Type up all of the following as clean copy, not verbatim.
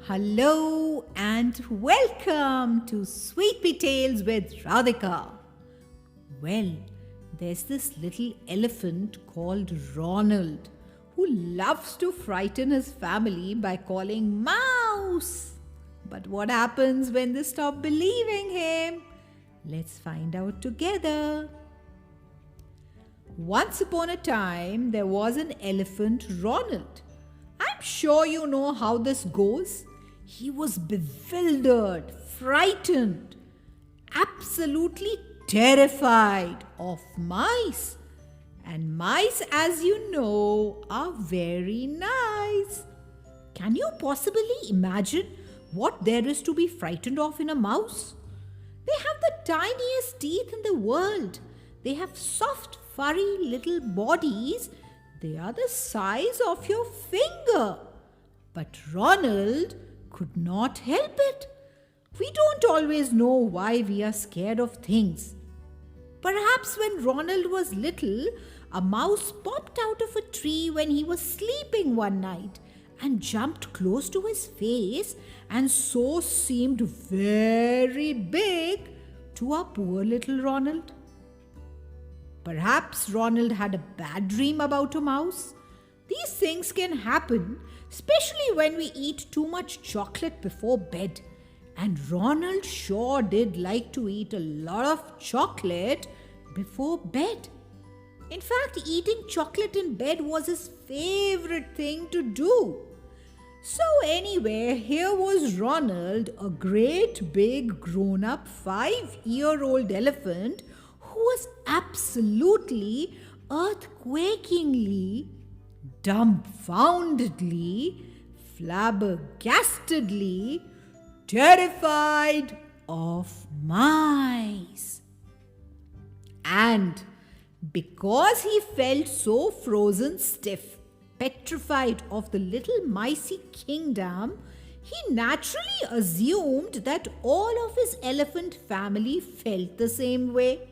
Hello and welcome to Sweet Tales with Radhika. Well, there's this little elephant called Ronald who loves to frighten his family by calling Mouse. But what happens when they stop believing him? Let's find out together. Once upon a time, there was an elephant, Ronald. I'm sure you know how this goes. He was bewildered, frightened, absolutely terrified of mice. And mice, as you know, are very nice. Can you possibly imagine what there is to be frightened of in a mouse? They have the tiniest teeth in the world. They have soft, furry little bodies. They are the size of your finger. But Ronald could not help it. We don't always know why we are scared of things. Perhaps when Ronald was little, a mouse popped out of a tree when he was sleeping one night and jumped close to his face and so seemed very big to our poor little Ronald. Perhaps Ronald had a bad dream about a mouse. These things can happen, especially when we eat too much chocolate before bed. And Ronald sure did like to eat a lot of chocolate before bed. In fact, eating chocolate in bed was his favorite thing to do. So anyway, here was Ronald, a great big grown-up 5-year-old elephant who was absolutely, earthquakingly, dumbfoundedly, flabbergastedly terrified of mice. And because he felt so frozen stiff, petrified of the little micey kingdom, he naturally assumed that all of his elephant family felt the same way.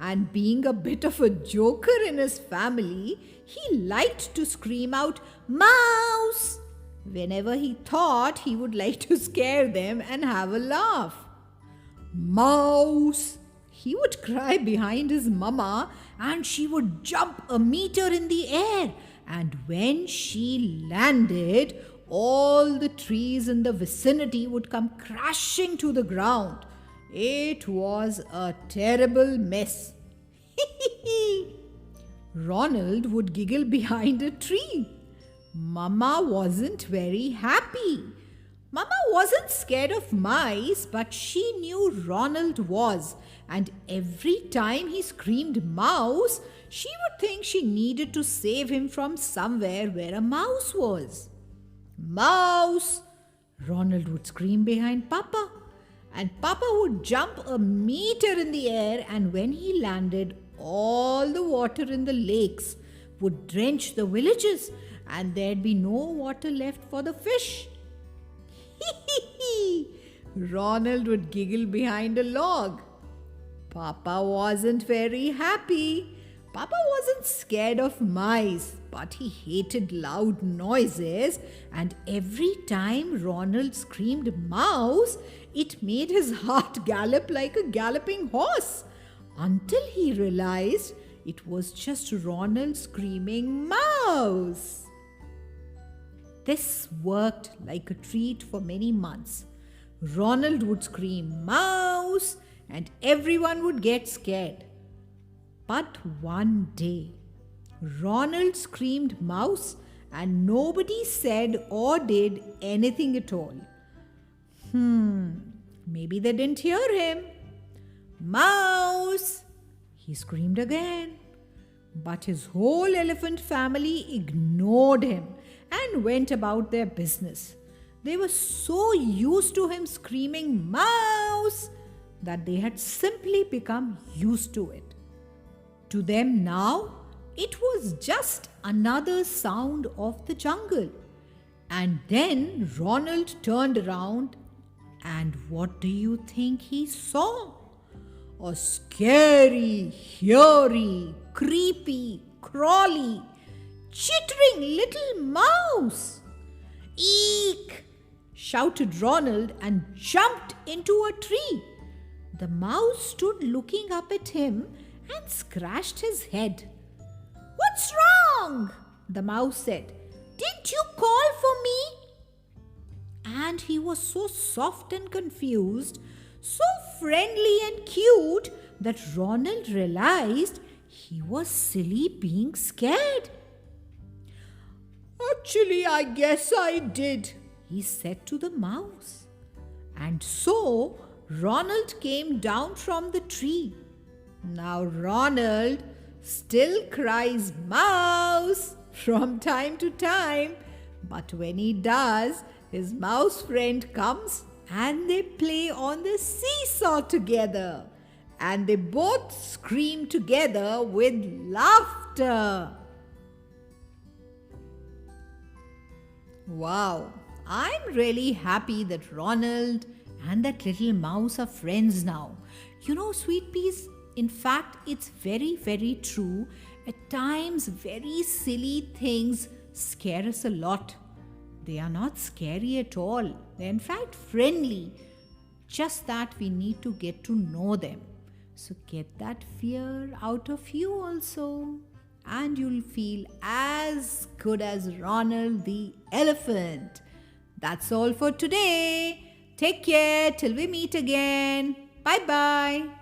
And being a bit of a joker in his family, he liked to scream out, "Mouse!" whenever he thought he would like to scare them and have a laugh. "Mouse!" he would cry behind his mama, and she would jump a meter in the air. And when she landed, all the trees in the vicinity would come crashing to the ground. It was a terrible mess. Ronald would giggle behind a tree. Mama wasn't very happy. Mama wasn't scared of mice, but she knew Ronald was. And every time he screamed mouse, she would think she needed to save him from somewhere where a mouse was. "Mouse!" Ronald would scream behind Papa. And Papa would jump a meter in the air, and when he landed, all the water in the lakes would drench the villages, and there'd be no water left for the fish. Ronald would giggle behind a log. Papa wasn't very happy. Papa wasn't scared of mice, but he hated loud noises, and every time Ronald screamed mouse, it made his heart gallop like a galloping horse, until he realized it was just Ronald screaming mouse. This worked like a treat for many months. Ronald would scream mouse, and everyone would get scared. But one day, Ronald screamed mouse, and nobody said or did anything at all. Maybe they didn't hear him. "Mouse!" he screamed again. But his whole elephant family ignored him and went about their business. They were so used to him screaming mouse that they had simply become used to it. To them now, it was just another sound of the jungle. And then Ronald turned around, and what do you think he saw? A scary, hairy, creepy, crawly, chittering little mouse. "Eek! shouted Ronald and jumped into a tree. The mouse stood looking up at him and scratched his head. "What's wrong?" the mouse said. "Didn't you call for me?" And he was so soft and confused, so friendly and cute, that Ronald realized he was silly being scared. "Actually, I guess I did," he said to the mouse. And so Ronald came down from the tree. Now Ronald still cries "mouse" from time to time, but when he does, his mouse friend comes and they play on the seesaw together, and they both scream together with laughter. Wow, I'm really happy that Ronald and that little mouse are friends now. You know, sweet peas, in fact, it's very, very true. At times, very silly things scare us a lot. They are not scary at all. They're in fact friendly. Just that we need to get to know them. So get that fear out of you also. And you'll feel as good as Ronald the elephant. That's all for today. Take care till we meet again. Bye bye.